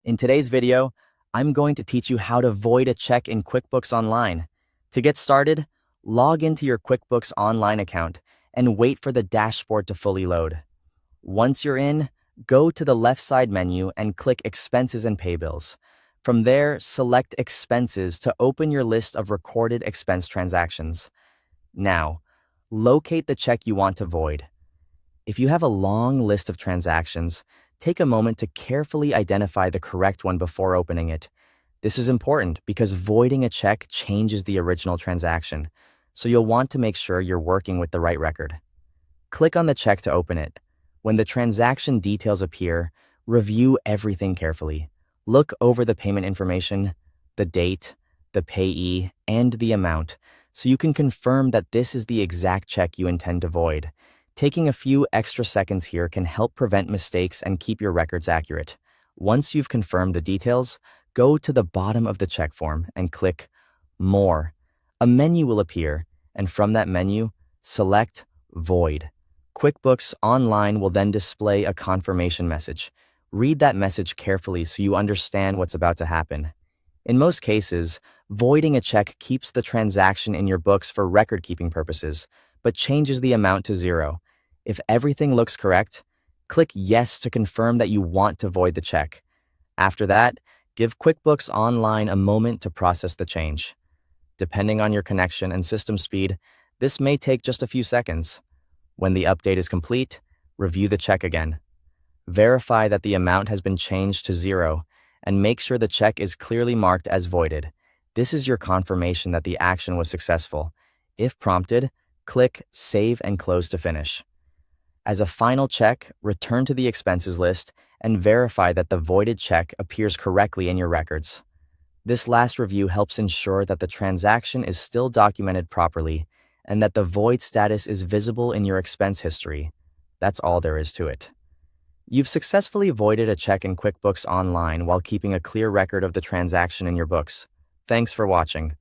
In today's video, I'm going to teach you how to void a check in QuickBooks Online. To get started, log into your QuickBooks Online account and wait for the dashboard to fully load. Once you're in, go to the left side menu and click Expenses and Pay Bills. From there, select Expenses to open your list of recorded expense transactions. Now, locate the check you want to void. If you have a long list of transactions, take a moment to carefully identify the correct one before opening it. This is important because voiding a check changes the original transaction, so you'll want to make sure you're working with the right record. Click on the check to open it. When the transaction details appear, review everything carefully. Look over the payment information, the date, the payee, and the amount, so you can confirm that this is the exact check you intend to void. Taking a few extra seconds here can help prevent mistakes and keep your records accurate. Once you've confirmed the details, go to the bottom of the check form and click More. A menu will appear, and from that menu, select Void. QuickBooks Online will then display a confirmation message. Read that message carefully so you understand what's about to happen. In most cases, voiding a check keeps the transaction in your books for record-keeping purposes, but changes the amount to zero. If everything looks correct, click Yes to confirm that you want to void the check. After that, give QuickBooks Online a moment to process the change. Depending on your connection and system speed, this may take just a few seconds. When the update is complete, review the check again. Verify that the amount has been changed to zero, and make sure the check is clearly marked as voided. This is your confirmation that the action was successful. If prompted, click Save and Close to finish. As a final check, return to the expenses list and verify that the voided check appears correctly in your records. This last review helps ensure that the transaction is still documented properly and that the void status is visible in your expense history. That's all there is to it. You've successfully voided a check in QuickBooks Online while keeping a clear record of the transaction in your books. Thanks for watching.